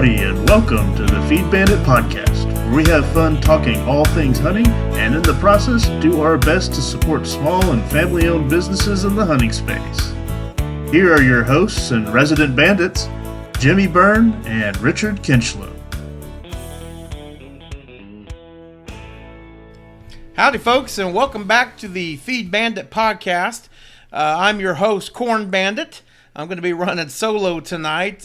Howdy, and welcome to the Feed Bandit Podcast, where we have fun talking all things hunting, and in the process, do our best to support small and family-owned businesses in the hunting space. Here are your hosts and resident bandits, Jimmy Byrne and Richard Kinchlow. Howdy, folks, and welcome back to the Feed Bandit Podcast. I'm your host, Corn Bandit. I'm going to be running solo tonight.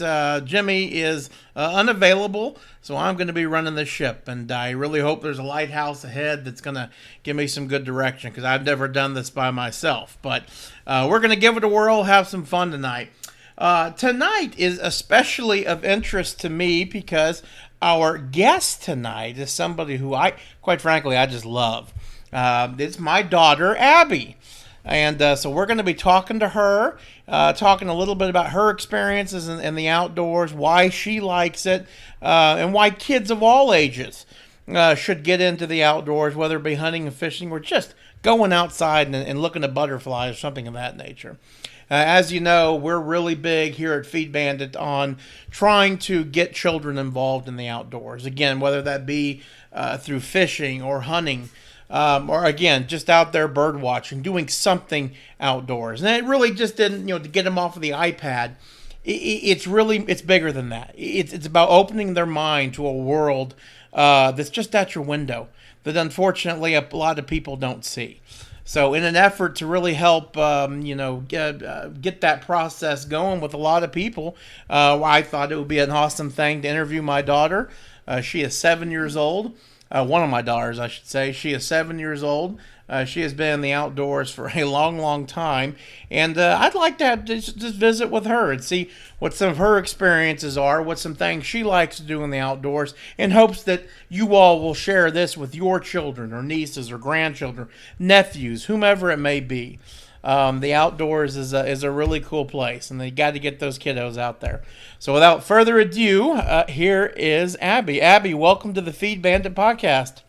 Jimmy is unavailable, so I'm going to be running the ship. And I really hope there's a lighthouse ahead that's going to give me some good direction, because I've never done this by myself. But we're going to give it a whirl, have some fun tonight. Tonight is especially of interest to me because our guest tonight is somebody who quite frankly, I just love. It's my daughter, Abby. And so we're going to be talking to her, talking a little bit about her experiences in the outdoors, why she likes it, and why kids of all ages should get into the outdoors, whether it be hunting and fishing or just going outside and looking at butterflies or something of that nature. As you know, we're really big here at Feed Bandit on trying to get children involved in the outdoors. Again, whether that be through fishing or hunting, or again, just out there bird watching, doing something outdoors. And it really just didn't, to get them off of the iPad. It's bigger than that. It's about opening their mind to a world that's just at your window that unfortunately a lot of people don't see. So in an effort to really help, get that process going with a lot of people, I thought it would be an awesome thing to interview my daughter. She is 7 years old. One of my daughters, I should say. She is 7 years old. She has been in the outdoors for a long, long time. And I'd like to just visit with her and see what some of her experiences are, what some things she likes to do in the outdoors, in hopes that you all will share this with your children or nieces or grandchildren, nephews, whomever it may be. The outdoors is a really cool place, and they got to get those kiddos out there. So without further ado, here is Abby. Abby, welcome to the Feed Bandit Podcast.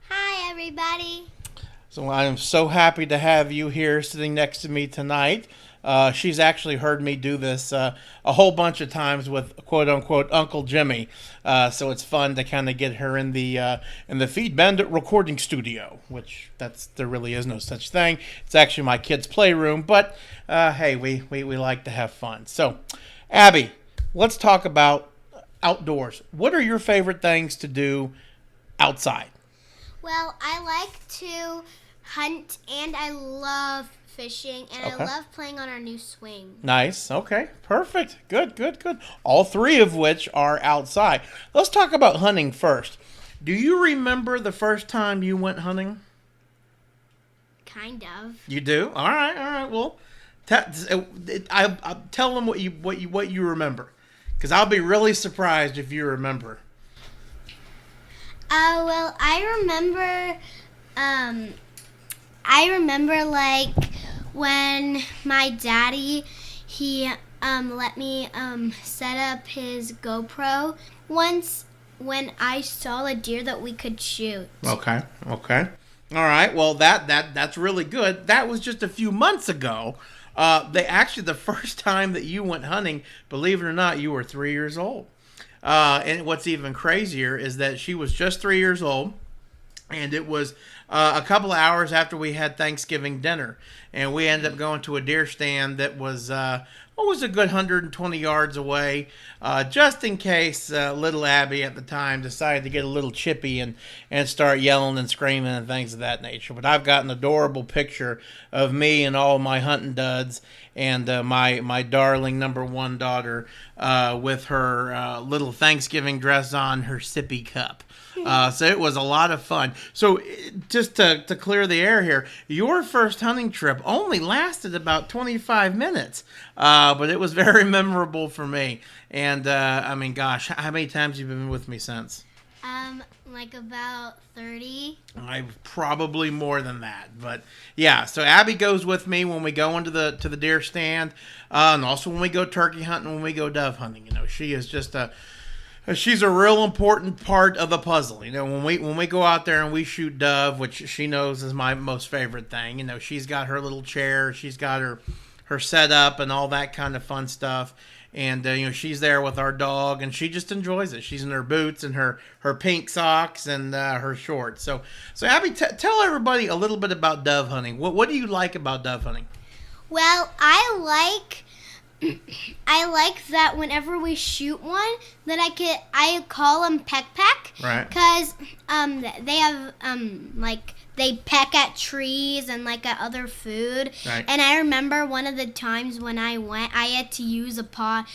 Hi, everybody. So I am so happy to have you here sitting next to me tonight. She's actually heard me do this a whole bunch of times with quote-unquote Uncle Jimmy. So it's fun to kind of get her in the Feed Bandit recording studio, which there really is no such thing. It's actually my kids' playroom, but hey, we like to have fun. So, Abby, let's talk about outdoors. What are your favorite things to do outside? Well, I like to hunt, and I love fishing, and okay. I love playing on our new swing. Nice. Okay. Perfect. Good. All three of which are outside. Let's talk about hunting first. Do you remember the first time you went hunting? Kind of. You do? All right. Well, I'll tell them what you remember, because I'll be really surprised if you remember. Well, I remember like when my daddy, he let me set up his GoPro once when I saw a deer that we could shoot. Okay. All right. Well, that's really good. That was just a few months ago. The first time that you went hunting, believe it or not, you were 3 years old. And what's even crazier is that she was just 3 years old, and it was a couple of hours after we had Thanksgiving dinner, and we ended up going to a deer stand that was a good 120 yards away, just in case little Abby at the time decided to get a little chippy and start yelling and screaming and things of that nature. But I've got an adorable picture of me and all my hunting duds and my darling number one daughter with her little Thanksgiving dress on, her sippy cup. So it was a lot of fun. So just to clear the air here, your first hunting trip only lasted about 25 minutes, but it was very memorable for me. And gosh, how many times have you been with me since? Like about 30. Probably more than that, but yeah. So Abby goes with me when we go into the deer stand, and also when we go turkey hunting, when we go dove hunting. She is just she's a real important part of the puzzle. When we go out there and we shoot dove, which she knows is my most favorite thing. She's got her little chair, she's got her setup and all that kind of fun stuff. And she's there with our dog, and she just enjoys it. She's in her boots and her pink socks and her shorts. So Abby, tell everybody a little bit about dove hunting. What do you like about dove hunting? Well, I like that whenever we shoot one, that I call them peck, Right. because they have they peck at trees and at other food. Right. And I remember one of the times when I went, I had to use a pot,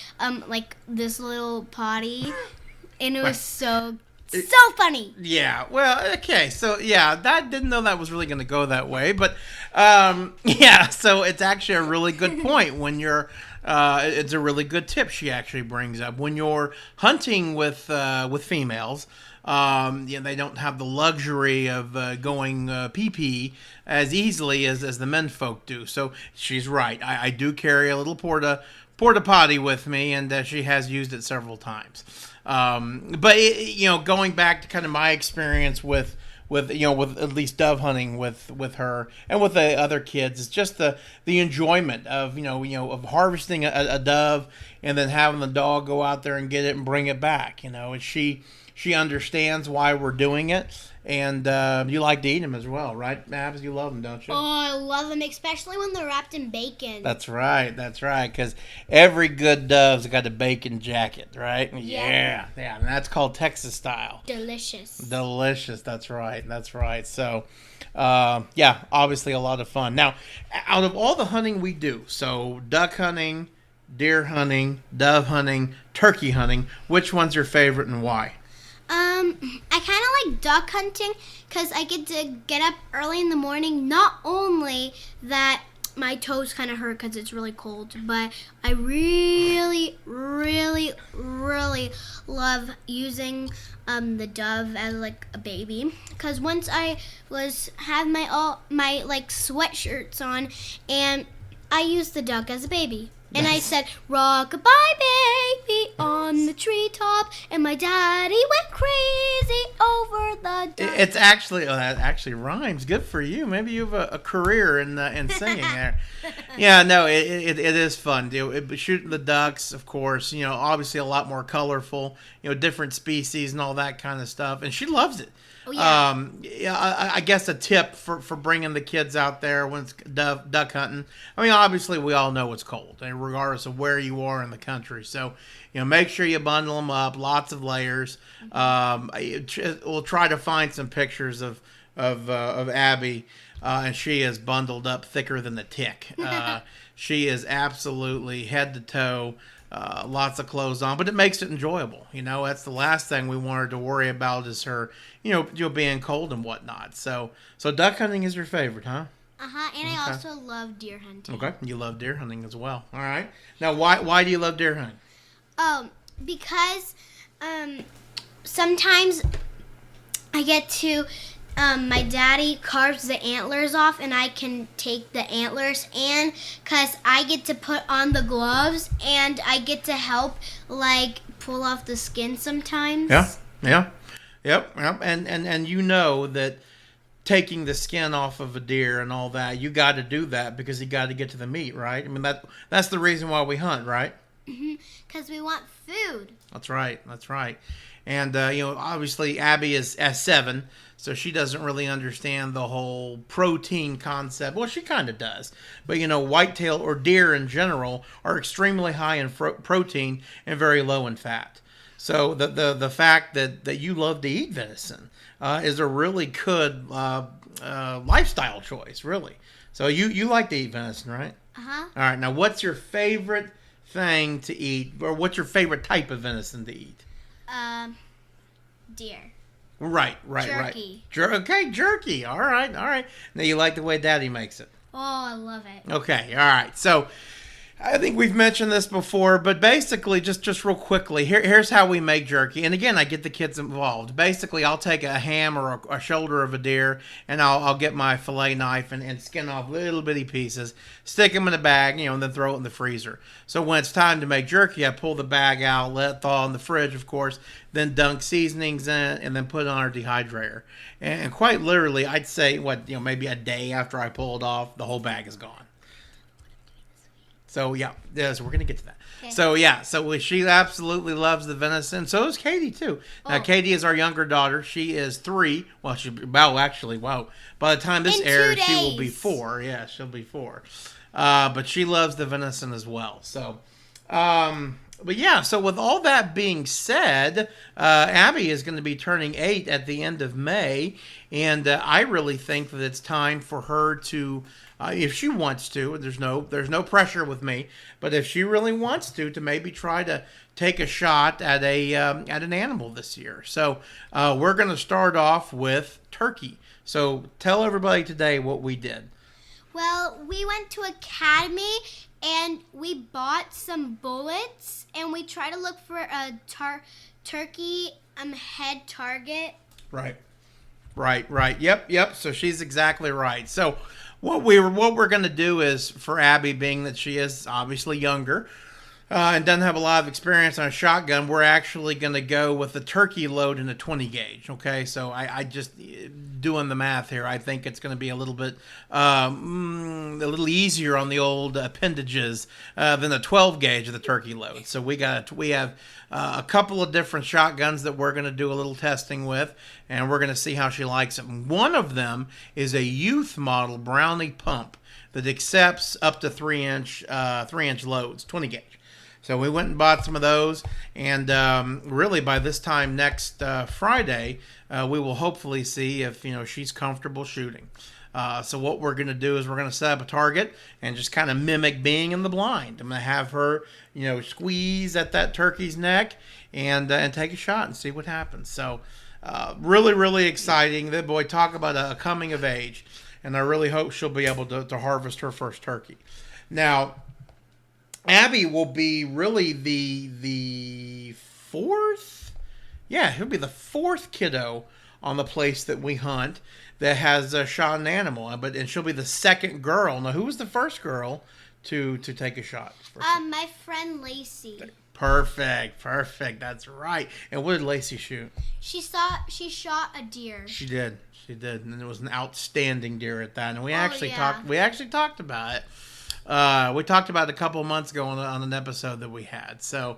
this little potty, and it was so funny. Yeah. Well, okay. So yeah, that didn't know that was really going to go that way, but so it's actually a really good point when you're. It's a really good tip she actually brings up when you're hunting with females. They don't have the luxury of going pee as easily as the men folk do. So she's right. I do carry a little porta potty with me, and she has used it several times. But going back to kind of my experience with at least dove hunting with her and with the other kids, it's just the enjoyment of of harvesting a dove and then having the dog go out there and get it and bring it back. And she understands why we're doing it, and you like to eat them as well, right, Mabs? You love them, don't you? Oh, I love them, especially when they're wrapped in bacon. That's right, because every good dove's got a bacon jacket, right? Yeah, and that's called Texas style. Delicious. That's right. So, obviously a lot of fun. Now, out of all the hunting we do, so duck hunting, deer hunting, dove hunting, turkey hunting, which one's your favorite and why? I kind of like duck hunting because I get to get up early in the morning. Not only that my toes kind of hurt because it's really cold, but I really, really, really love using the dove as a baby. Because once I have my sweatshirts on, and I used the duck as a baby. And I said, "Rock-a-bye, baby, on the treetop," and my daddy went crazy over the duck. It's actually, that actually rhymes. Good for you. Maybe you have a career in singing there. Yeah, no, it is fun. Shooting the ducks, of course. Obviously a lot more colorful. Different species and all that kind of stuff. And she loves it. Oh, yeah. I guess a tip for bringing the kids out there when it's duck hunting. I mean, obviously we all know it's cold, regardless of where you are in the country. So, make sure you bundle them up, lots of layers. We'll try to find some pictures of Abby, and she is bundled up thicker than the tick. She is absolutely head to toe. Lots of clothes on, but it makes it enjoyable. That's the last thing we want her to worry about is her, being cold and whatnot. So duck hunting is your favorite, huh? Uh-huh, and okay. I also love deer hunting. Okay, you love deer hunting as well. All right. Now, why do you love deer hunting? Because sometimes I get to my daddy carves the antlers off, and I can take the antlers, and because I get to put on the gloves, and I get to help pull off the skin sometimes. Yep. And that taking the skin off of a deer and all that, you got to do that because you got to get to the meat, right? I mean that's the reason why we hunt, right? Because we want food. That's right. And obviously Abby is 7. So she doesn't really understand the whole protein concept. Well, she kind of does. But, whitetail or deer in general are extremely high in protein and very low in fat. So the fact that you love to eat venison is a really good lifestyle choice, really. So you like to eat venison, right? Uh-huh. All right. Now, what's your favorite thing to eat, or what's your favorite type of venison to eat? Deer. Right. Jerky. Okay, jerky. All right. Now you like the way Daddy makes it. Oh, I love it. Okay, all right. So I think we've mentioned this before, but basically, just real quickly, here's how we make jerky. And again, I get the kids involved. Basically, I'll take a ham or a shoulder of a deer, and I'll get my fillet knife and skin off little bitty pieces, stick them in a bag, and then throw it in the freezer. So when it's time to make jerky, I pull the bag out, let it thaw in the fridge, of course, then dunk seasonings in it, and then put it on our dehydrator. And quite literally, I'd say, maybe a day after I pull it off, the whole bag is gone. So so we're gonna get to that. Okay. So she absolutely loves the venison. So does Katie too. Now Katie is our younger daughter. She is 3. Well, by the time this airs, she will be 4. Yeah, she'll be 4. But she loves the venison as well. So, so with all that being said, Abby is going to be turning 8 at the end of May, and I really think that it's time for her to, if she wants to, there's no pressure with me, but if she really wants to maybe try to take a shot at an animal this year. So we're going to start off with turkey. So tell everybody today what we did. Well, we went to Academy and we bought some bullets and we tried to look for a turkey head target. Right. Yep. So she's exactly right. So what we're going to do is, for Abby, being that she is obviously younger and doesn't have a lot of experience on a shotgun, we're actually going to go with a turkey load in a 20 gauge. Okay, so I just doing the math here. I think it's going to be a little bit a little easier on the old appendages than the 12 gauge of the turkey load. So we have a couple of different shotguns that we're going to do a little testing with, and we're going to see how she likes it. One of them is a youth model Brownie pump that accepts up to 3-inch loads, 20 gauge. So we went and bought some of those, and really by this time next Friday, we will hopefully see if she's comfortable shooting. So what we're going to do is we're going to set up a target and just kind of mimic being in the blind. I'm going to have her, squeeze at that turkey's neck and take a shot and see what happens. So really, really exciting. That boy, talk about a coming of age, and I really hope she'll be able to harvest her first turkey. Now, Abby will be really the 4th. Yeah, he'll be the 4th kiddo on the place that we hunt that has shot an animal. And she'll be the 2nd girl. Now, who was the first girl to take a shot? My friend Lacey. Perfect. That's right. And what did Lacey shoot? She shot a deer. She did, and it was an outstanding deer at that. And we actually talked about it. We talked about it a couple of months ago on an episode that we had. So,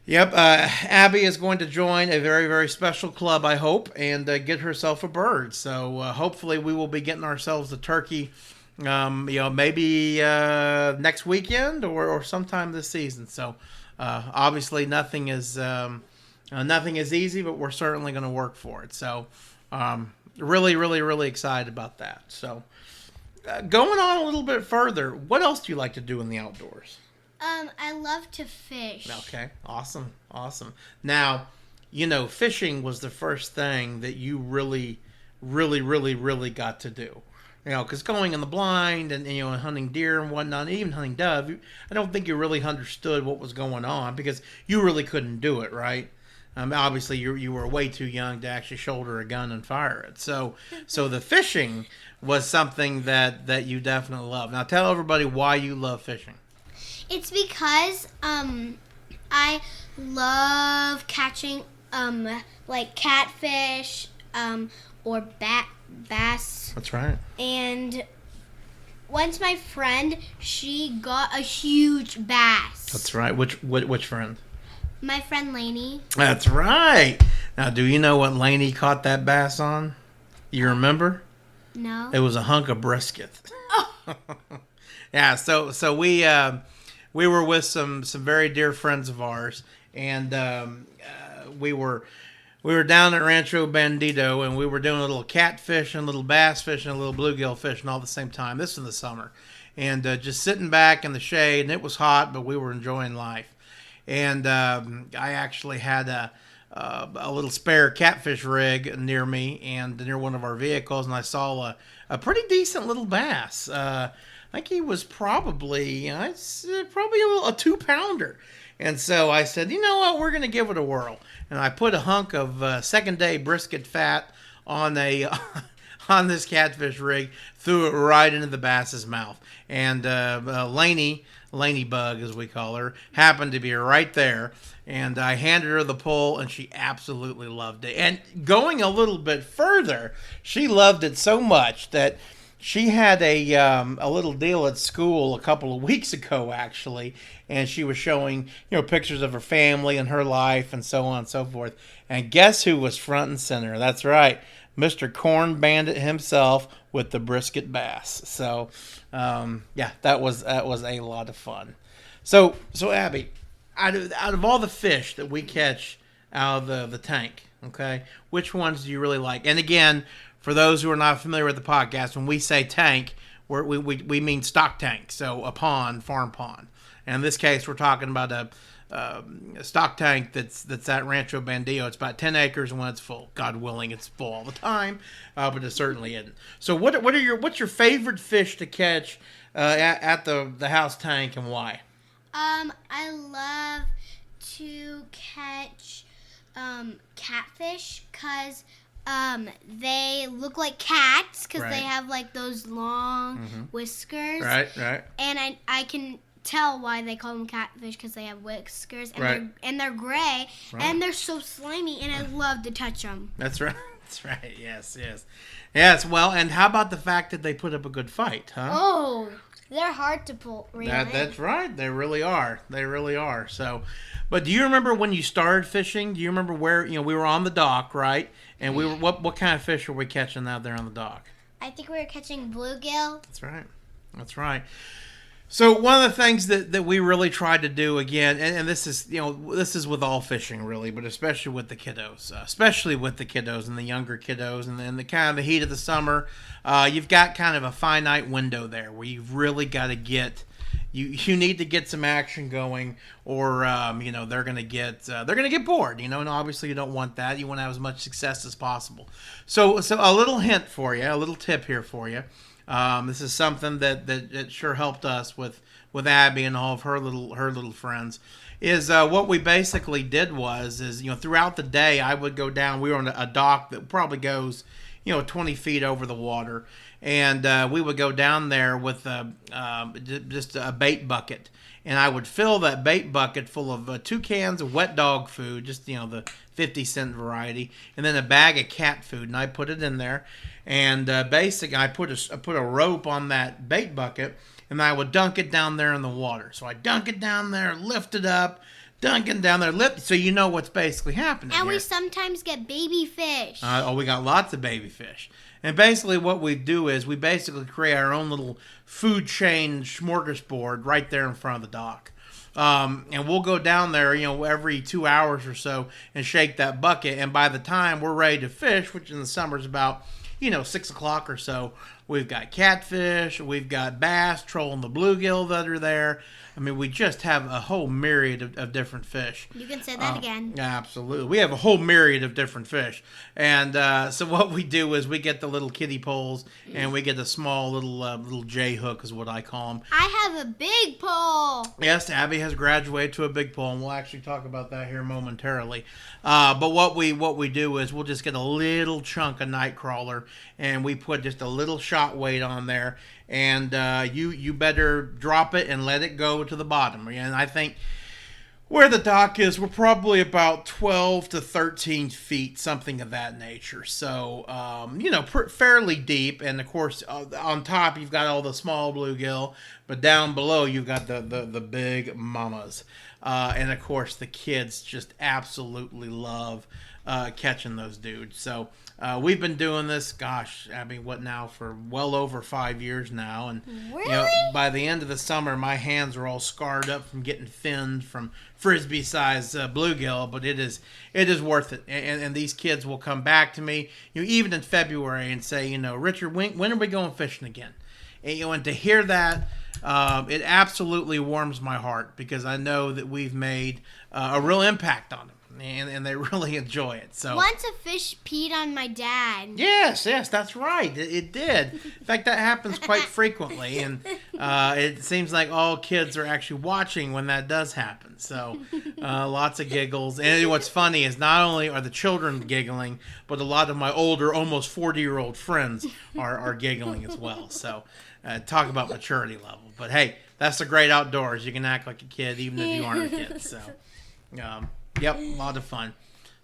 Abby is going to join a very, very special club, I hope, and get herself a bird. So hopefully we will be getting ourselves a turkey, maybe next weekend or sometime this season. So obviously nothing is easy, but we're certainly going to work for it. So really, really, really excited about that. So. Going on a little bit further, what else do you like to do in the outdoors? I love to fish. Okay, awesome. Now, fishing was the first thing that you really, really, really, really got to do. Because going in the blind and hunting deer and whatnot, even hunting dove, I don't think you really understood what was going on because you really couldn't do it, right? Obviously, you were way too young to actually shoulder a gun and fire it. So the fishing was something that you definitely love. Now, tell everybody why you love fishing. It's because I love catching like catfish or bass. That's right. And once my friend, she got a huge bass. That's right. Which friend? My friend Lainey. That's right. Now, do you know what Lainey caught that bass on? You remember? No. It was a hunk of brisket. Oh. Yeah. So we were with some very dear friends of ours, and we were down at Rancho Bandito, and we were doing a little catfish and a little bass fishing, a little bluegill fishing all at the same time. This was in the summer, and just sitting back in the shade, and it was hot, but we were enjoying life. And I actually had a little spare catfish rig near me and near one of our vehicles, and I saw a pretty decent little bass. I think he was probably a 2-pounder. And so I said, you know what, we're going to give it a whirl. And I put a hunk of second-day brisket fat on this catfish rig, threw it right into the bass's mouth. And Laney Bug, as we call her, happened to be right there. And I handed her the pole, and she absolutely loved it. And going a little bit further, she loved it so much that she had a little deal at school a couple of weeks ago, actually, and she was showing pictures of her family and her life and so on and so forth. And guess who was front and center? That's right, Mr. Corn Bandit himself with the brisket bass. So, yeah, that was a lot of fun. So Abby, out of all the fish that we catch out of the tank, okay, which ones do you really like? And again, for those who are not familiar with the podcast, when we say tank, we mean stock tank, so a pond, farm pond. And in this case, we're talking about a stock tank that's at Rancho Bandillo. It's about 10 acres when it's full. God willing, it's full all the time, but it certainly isn't. So what's your favorite fish to catch at the house tank, and why? I love to catch catfish because they look like cats because they have like those long whiskers. Right. And I can tell why they call them catfish because they have whiskers and they're gray and they're so slimy and I love to touch them. That's right. Yes. Well, and how about the fact that they put up a good fight, huh? Oh, they're hard to pull. That's right. They really are. So, but do you remember when you started fishing? Do you remember where we were on the dock, right? And we were what kind of fish were we catching out there on the dock? I think we were catching bluegill. That's right. So one of the things that we really tried to do again, and this is with all fishing really, but especially with the kiddos, and the younger kiddos, and then the kind of the heat of the summer, you've got kind of a finite window there where you've really got to get. You need to get some action going, or they're gonna get bored, and obviously you don't want that. You want to have as much success as possible. So a little hint for you, a little tip here for you. This is something that sure helped us with Abby and all of her little friends. Is what we basically did was throughout the day I would go down. We were on a dock that probably goes 20 feet over the water, and we would go down there with just a bait bucket, and I would fill that bait bucket full of 2 cans of wet dog food, just the 50-cent variety, and then a bag of cat food, and I put it in there, and basically I put a rope on that bait bucket, and I would dunk it down there in the water. So I dunk it down there, lift it up, dunk it down there, lift, so you know what's basically happening. And here. We sometimes get baby fish. We got lots of baby fish. And basically what we do is we basically create our own little food chain smorgasbord right there in front of the dock. And we'll go down there, every 2 hours or so and shake that bucket. And by the time we're ready to fish, which in the summer is about, 6 o'clock or so, we've got catfish, we've got bass, trolling the bluegill that are there. I mean, we just have a whole myriad of different fish. You can say that again. Absolutely. We have a whole myriad of different fish. And so what we do is we get the little kiddie poles, and we get a small little J hook is what I call them. I have a big pole. Yes, Abby has graduated to a big pole, and we'll actually talk about that here momentarily. But what we do is we'll just get a little chunk of night crawler, and we put just a little shot weight on there, and you better drop it and let it go to the bottom. And I think where the dock is, we're probably about 12 to 13 feet, something of that nature. So, fairly deep. And, of course, on top, you've got all the small bluegill. But down below, you've got the big mamas. And, of course, the kids just absolutely love catching those dudes. So, we've been doing this, Abby, what now, for well over 5 years now. And really? By the end of the summer, my hands are all scarred up from getting finned from frisbee-sized bluegill, but it is worth it. And these kids will come back to me, even in February, and say, Richard, when are we going fishing again? And to hear that, it absolutely warms my heart, because I know that we've made a real impact on them. And they really enjoy it. So once a fish peed on my dad. Yes, that's right. It did. In fact, that happens quite frequently, and it seems like all kids are actually watching when that does happen. So lots of giggles. And what's funny is not only are the children giggling, but a lot of my older, almost 40-year-old friends are giggling as well. So talk about maturity level. But hey, that's the great outdoors. You can act like a kid even if you aren't a kid. So. Yep, a lot of fun.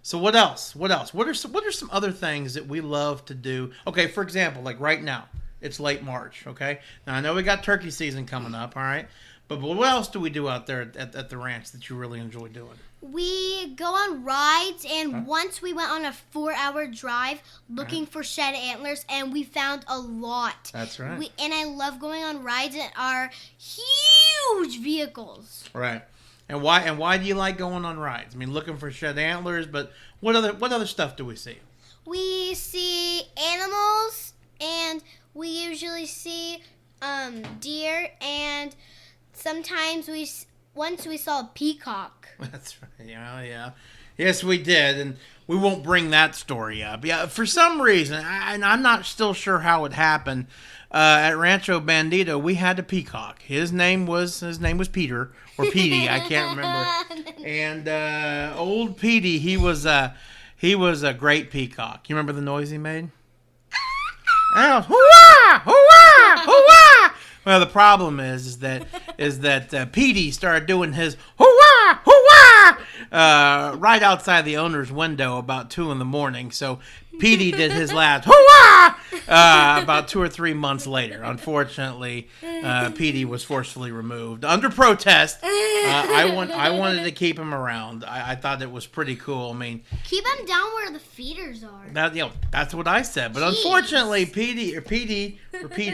So what else? What are some other things that we love to do? Okay, for example, like right now, It's late March, okay? Now, I know we got turkey season coming up, all right? But what else do we do out there at the ranch that you really enjoy doing? We go on rides, and once we went on a 4-hour drive looking for shed antlers, and we found a lot. That's right. And I love going on rides in our huge vehicles. Right. And why do you like going on rides? I mean, looking for shed antlers, but what other stuff do we see? We see animals, and we usually see deer, and sometimes once we saw a peacock. That's right. Yeah. Yes, we did, and we won't bring that story up. Yeah, for some reason, and I'm not still sure how it happened. At Rancho Bandito, we had a peacock. His name was Peter or Petey. I can't remember. And old Petey, he was a great peacock. You remember the noise he made? Hoo-wah! Hoo-wah! Hoo-wah! Well, the problem is that Petey started doing his hoo-wah! Hoo-wah! Right outside the owner's window about 2 a.m. So Petey did his last hoo-wah! About 2 or 3 months later. Unfortunately, Petey was forcefully removed under protest. I wanted to keep him around. I thought it was pretty cool. I mean, keep him down where the feeders are. That's what I said. But unfortunately, Peter,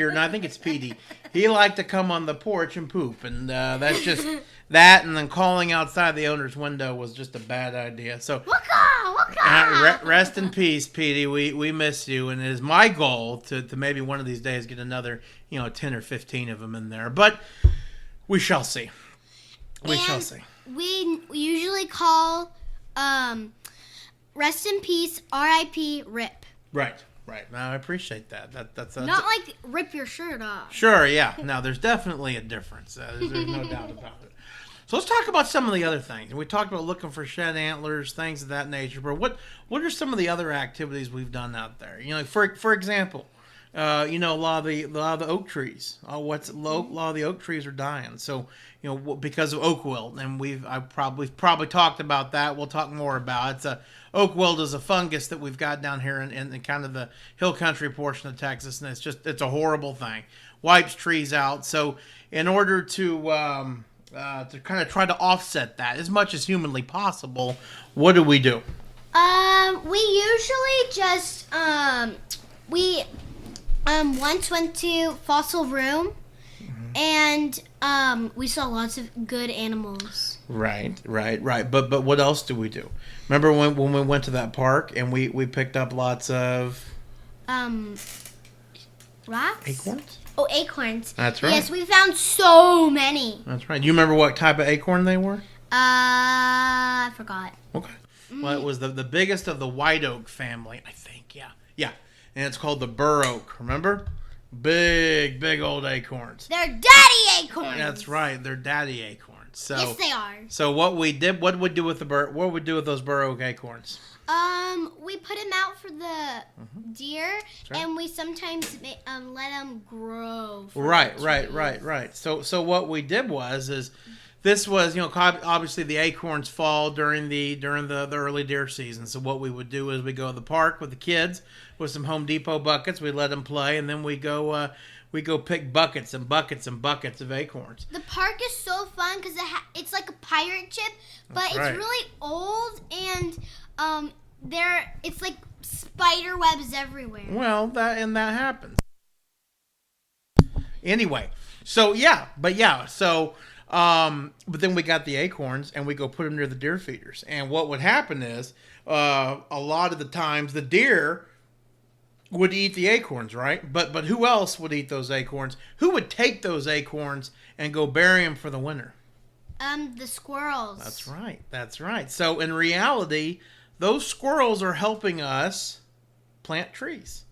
and I think it's Petey, he liked to come on the porch and poop, and that's just that. And then calling outside the owner's window was just a bad idea. So, rest in peace, Petey. We miss you, and it is my goal to maybe one of these days get another 10 or 15 of them in there. But we shall see. We We usually call rest in peace, R.I.P. Rip. Right. Now I appreciate that. That's not like rip your shirt off. Sure, yeah. Now there's definitely a difference. There's no doubt about it. So let's talk about some of the other things. We talked about looking for shed antlers, things of that nature. But what are some of the other activities we've done out there? For example, a lot of the oak trees. A lot of the oak trees are dying. So because of oak wilt, and I've probably talked about that. We'll talk more about it. Oak wilt is a fungus that we've got down here in kind of the hill country portion of Texas, and it's a horrible thing. Wipes trees out. So in order to kind of try to offset that as much as humanly possible, what do? We usually just we once went to Fossil Room, and we saw lots of good animals. Right. But what else do we do? Remember when we went to that park and we picked up lots of rocks? Acorns? Oh, acorns. That's right. Yes, we found so many. That's right. Do you remember what type of acorn they were? I forgot. Okay. Well, it was the biggest of the white oak family, I think. Yeah. And it's called the bur oak. Remember? Big old acorns. They're daddy acorns. That's right. They're daddy acorns. So, yes, they are. So what we would do with those bur oak acorns? We put them out for the deer, right. And we sometimes let them grow. Right. So what we did was this was obviously the acorns fall during the early deer season. So what we would do is we go to the park with the kids with some Home Depot buckets. We let them play, and then we go pick buckets and buckets and buckets of acorns. The park is so fun because it's like a pirate ship, but it's really old, and it's like spider webs everywhere. Well, that happens. Anyway, so but then we got the acorns and we go put them near the deer feeders. And what would happen is a lot of the times the deer would eat the acorns, right? But who else would eat those acorns? Who would take those acorns and go bury them for the winter? The squirrels. That's right. So in reality, those squirrels are helping us plant trees.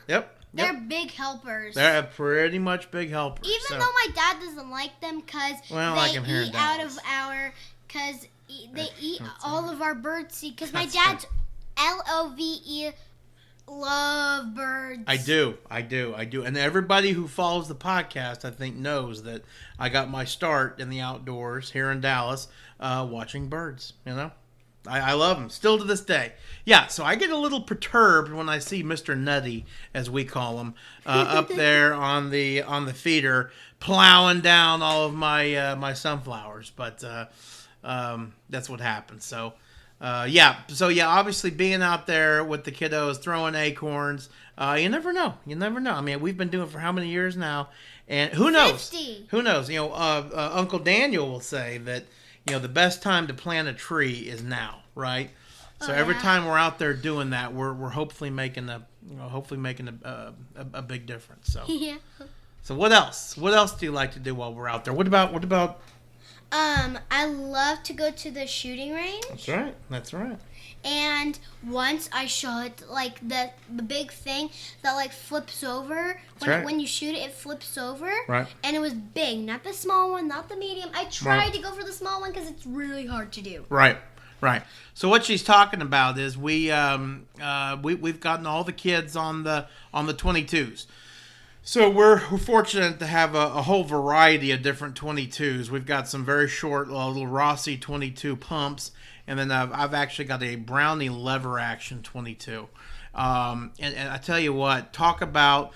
Yep. They're big helpers. They're pretty much big helpers. Even though my dad doesn't like them because they eat out of because they eat all of our bird seed. Because my dad's LOVE, love birds. I do. And everybody who follows the podcast, I think, knows that I got my start in the outdoors here in Dallas watching birds, I love them still to this day. Yeah, so I get a little perturbed when I see Mr. Nutty, as we call him, up there on the feeder, plowing down all of my sunflowers. But that's what happens. So obviously being out there with the kiddos throwing acorns, you never know. I mean, we've been doing it for how many years now, and who knows? 50. Who knows? Uncle Daniel will say that the best time to plant a tree is now, right? So every time we're out there doing that, we're hopefully making a big difference. So Yeah. So what else? What else do you like to do while we're out there? What about? I love to go to the shooting range. That's right. And once I shot like the big thing that like flips over. When you shoot it, it flips over. Right. And it was big, not the small one, not the medium. I tried to go for the small one because it's really hard to do. Right. So what she's talking about is we've gotten all the kids on the 22s. So we're fortunate to have a whole variety of different 22s. We've got some very short little Rossi 22 pumps, and then I've actually got a Brownie lever action 22. And I tell you what, talk about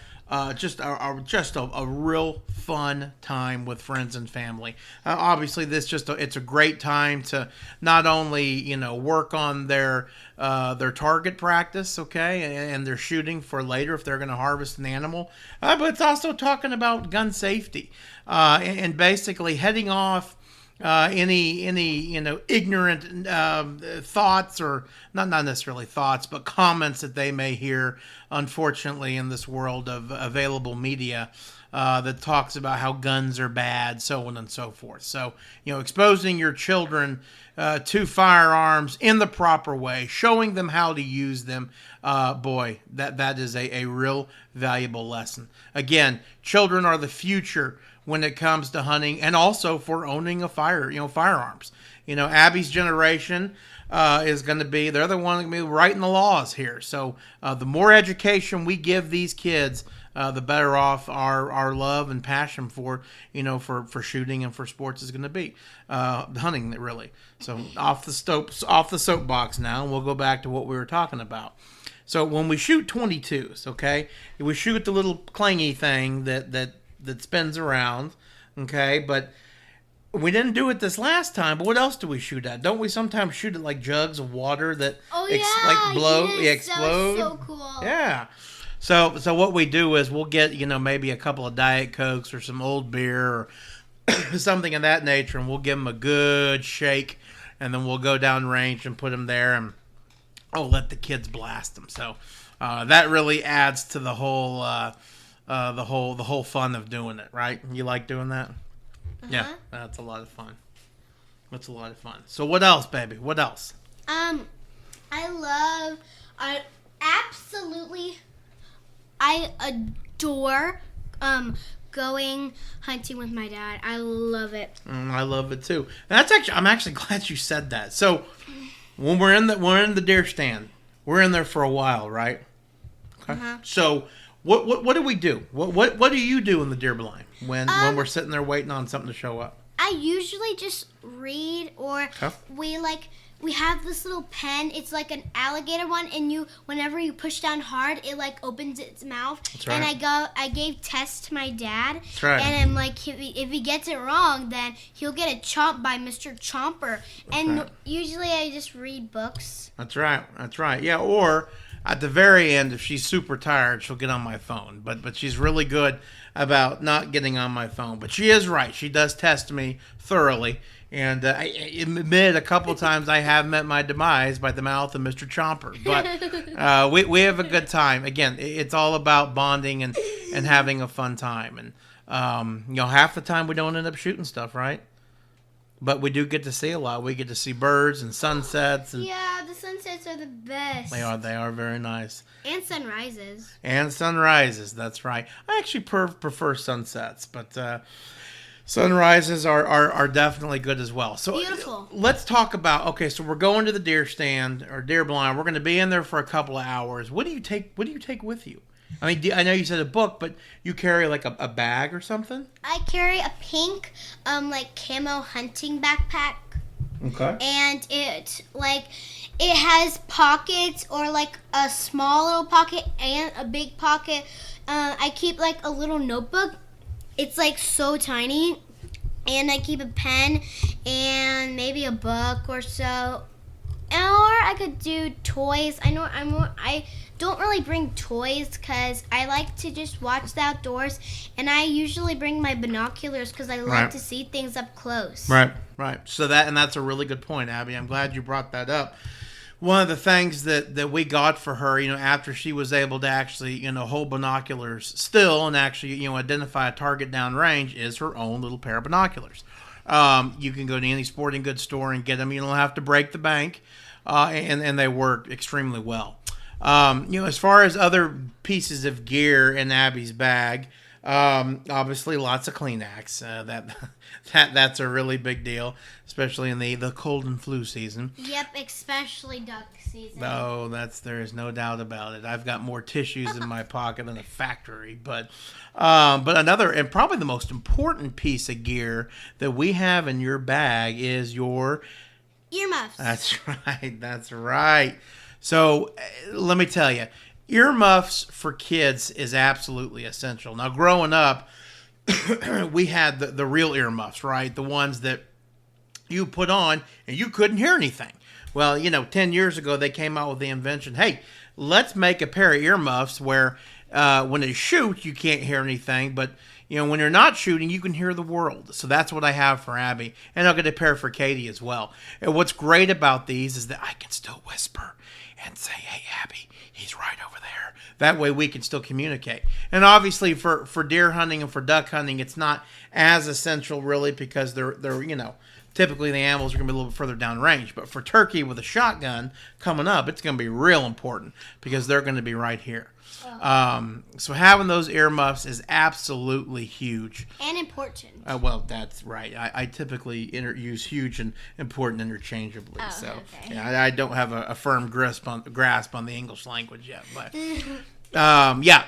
just a real fun time with friends and family. Obviously, it's a great time to not only work on their target practice, okay, and their shooting for later if they're going to harvest an animal, but it's also talking about gun safety and basically heading off any ignorant thoughts, or not necessarily thoughts, but comments that they may hear, unfortunately, in this world of available media that talks about how guns are bad, so on and so forth. So exposing your children to firearms in the proper way, showing them how to use them, that is a real valuable lesson. Again, children are the future when it comes to hunting, and also for owning firearms. Abby's generation is going to be, they're the one going to be writing the laws here. So the more education we give these kids, the better off our love and passion for shooting and for sports is going to be. Hunting, really. So off the soapbox now, and we'll go back to what we were talking about. So when we shoot 22s, okay, we shoot the little clangy thing that spins around, okay, but we didn't do it this last time. But what else do we shoot at? Don't we sometimes shoot at like jugs of water that explode? That was so cool. Yeah. So what we do is we'll get maybe a couple of Diet Cokes or some old beer or something of that nature, and we'll give them a good shake, and then we'll go down range and put them there, and let the kids blast them. So that really adds to the whole fun of doing it, right? You like doing that? Yeah, that's a lot of fun. So what else, baby? What else? I adore going hunting with my dad. I love it. I love it too. And I'm actually glad you said that. So when we're in the deer stand, we're in there for a while, right? Okay. So what do we do? What do you do in the deer blind when we're sitting there waiting on something to show up? I usually just read, or we have this little pen. It's like an alligator one, and whenever you push down hard, it like opens its mouth. That's right. And I gave tests to my dad. That's right. And I'm like, if he gets it wrong, then he'll get a chomp by Mr. Chomper. Usually I just read books. That's right. Yeah, or at the very end, if she's super tired, she'll get on my phone. But she's really good about not getting on my phone. But she is right. She does test me thoroughly. And I admit a couple times I have met my demise by the mouth of Mr. Chomper. But we have a good time. Again, it's all about bonding and having a fun time. And, half the time we don't end up shooting stuff, right? But we do get to see a lot. We get to see birds and sunsets. And yeah, the sunsets are the best. They are very nice. And sunrises. That's right. I actually prefer sunsets, but sunrises are definitely good as well. So beautiful. Let's talk about, so we're going to the deer stand or deer blind. We're going to be in there for a couple of hours. What do you take with you? I mean, I know you said a book, but you carry like a bag or something? I carry a pink, like camo hunting backpack. Okay. And it has pockets, or like a small little pocket and a big pocket. I keep like a little notebook. It's like so tiny, and I keep a pen and maybe a book or so. Or I could do toys. I don't really bring toys because I like to just watch the outdoors, and I usually bring my binoculars because I like to see things up close. Right. So that's a really good point, Abby. I'm glad you brought that up. One of the things that we got for her, after she was able to actually, hold binoculars still and actually, identify a target downrange, is her own little pair of binoculars. You can go to any sporting goods store and get them. You don't have to break the bank, and they work extremely well. As far as other pieces of gear in Abby's bag, obviously lots of Kleenex. That's a really big deal, especially in the cold and flu season. Yep, especially duck season. No, there is no doubt about it. I've got more tissues in my pocket than a factory. But another, and probably the most important piece of gear that we have in your bag is your earmuffs. That's right. So let me tell you, earmuffs for kids is absolutely essential. Now, growing up, we had the real earmuffs, right? The ones that you put on and you couldn't hear anything. Well, 10 years ago, they came out with the invention, hey, let's make a pair of earmuffs where when they shoot, you can't hear anything, but when you're not shooting, you can hear the world. So that's what I have for Abby. And I'll get a pair for Katie as well. And what's great about these is that I can still whisper and say, hey, Abby, he's right over there. That way we can still communicate. And obviously for deer hunting and for duck hunting, it's not as essential really, because they're typically the animals are going to be a little bit further down range. But for turkey with a shotgun coming up, it's going to be real important because they're going to be right here. So having those earmuffs is absolutely huge and important. Well, that's right. I typically use huge and important interchangeably. Okay. Yeah, I don't have a firm grasp on the English language yet. But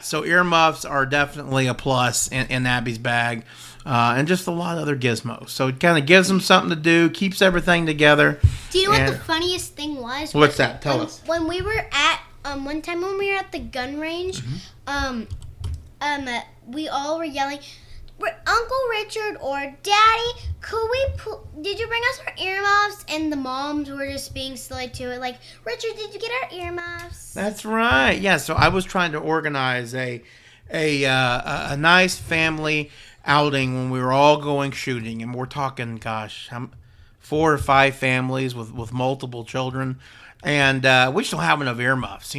so earmuffs are definitely a plus in Abby's bag, and just a lot of other gizmos. So it kind of gives them something to do, keeps everything together. Do you know what the funniest thing was? What's that? Tell us. When we were at one time when we were at the gun range, we all were yelling, Uncle Richard or Daddy, did you bring us our earmuffs? And the moms were just being silly to it, like, Richard, did you get our earmuffs? That's right. Yeah. So I was trying to organize a nice family outing when we were all going shooting, and we're talking, 4 or 5 families with multiple children. And we just don't have enough earmuffs,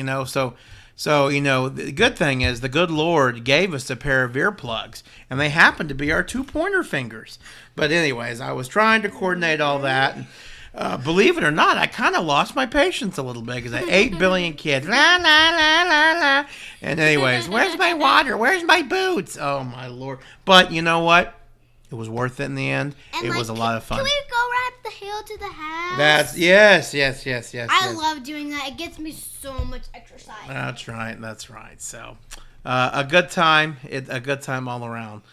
So, the good thing is the good Lord gave us a pair of earplugs, and they happen to be our 2 pointer fingers. But anyways, I was trying to coordinate all that. And, believe it or not, I kind of lost my patience a little bit because I 8 billion kids. La, la, la, la, la. And anyways, where's my water? Where's my boots? Oh, my Lord. But you know what? It was worth it in the end. And it was a lot of fun. Can we go right up the hill to the house? That's yes. I love doing that. It gets me so much exercise. That's right. So, a good time. A good time all around.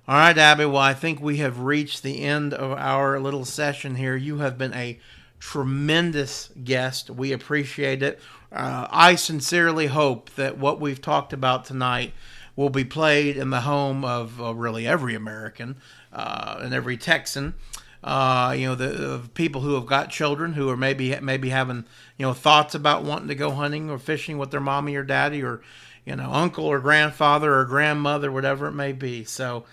All right, Abby. Well, I think we have reached the end of our little session here. You have been a tremendous guest. We appreciate it. I sincerely hope that what we've talked about tonight will be played in the home of really every American and every Texan. The people who have got children who are maybe having thoughts about wanting to go hunting or fishing with their mommy or daddy or uncle or grandfather or grandmother, whatever it may be. So,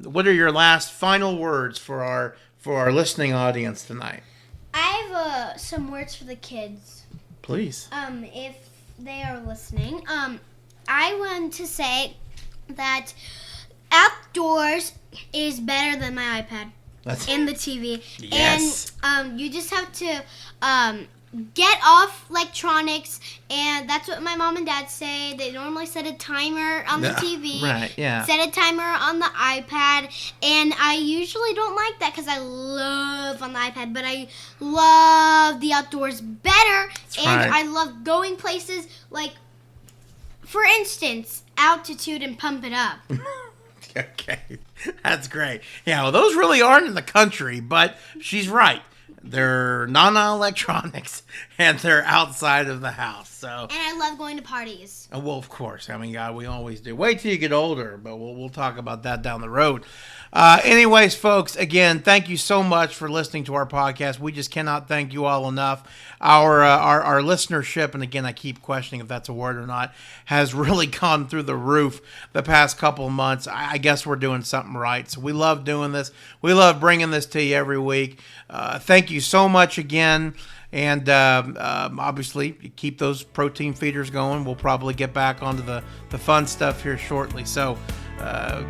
what are your last final words for our listening audience tonight? I have some words for the kids. Please. If they are listening, I want to say that outdoors is better than my iPad and the TV. Yes. And you just have to get off electronics, and that's what my mom and dad say. They normally set a timer on the TV. Right, yeah. Set a timer on the iPad, and I usually don't like that because I love on the iPad, but I love the outdoors better, I love going places for instance, altitude and pump it up. Okay, that's great. Yeah, well, those really aren't in the country, but she's right. they're non-electronics, and they're outside of the house. So, and I love going to parties. Well, of course. I mean, God, we always do. Wait till you get older, but we'll talk about that down the road. Anyways, folks, again, thank you so much for listening to our podcast. We just cannot thank you all enough. Our listenership, and again, I keep questioning if that's a word or not, has really gone through the roof the past couple of months. I guess we're doing something right. So we love doing this. We love bringing this to you every week. Thank you so much again. And obviously, keep those protein feeders going. We'll probably get back onto the fun stuff here shortly. So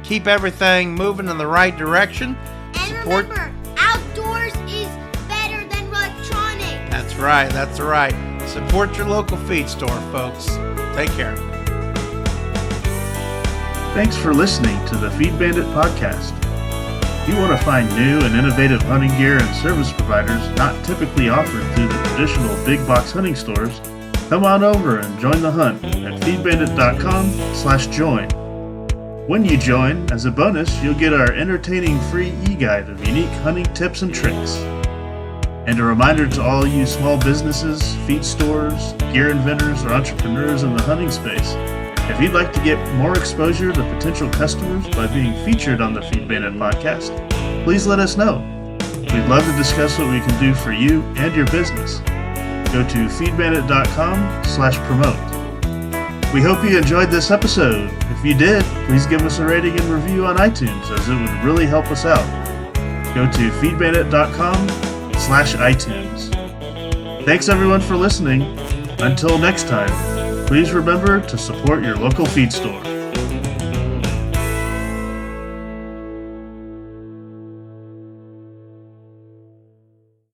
keep everything moving in the right direction. And remember, outdoors is better than electronics. That's right. That's right. Support your local feed store, folks. Take care. Thanks for listening to the Feed Bandit podcast. If you want to find new and innovative hunting gear and service providers not typically offered through the traditional big box hunting stores, come on over and join the hunt at feedbandit.com/join. When you join, as a bonus, you'll get our entertaining free e-guide of unique hunting tips and tricks. And a reminder to all you small businesses, feed stores, gear inventors, or entrepreneurs in the hunting space, if you'd like to get more exposure to potential customers by being featured on the Feed Bandit podcast, please let us know. We'd love to discuss what we can do for you and your business. Go to feedbandit.com/promote. We hope you enjoyed this episode. If you did, please give us a rating and review on iTunes, as it would really help us out. Go to feedbandit.com/iTunes. Thanks everyone for listening. Until next time, please remember to support your local feed store.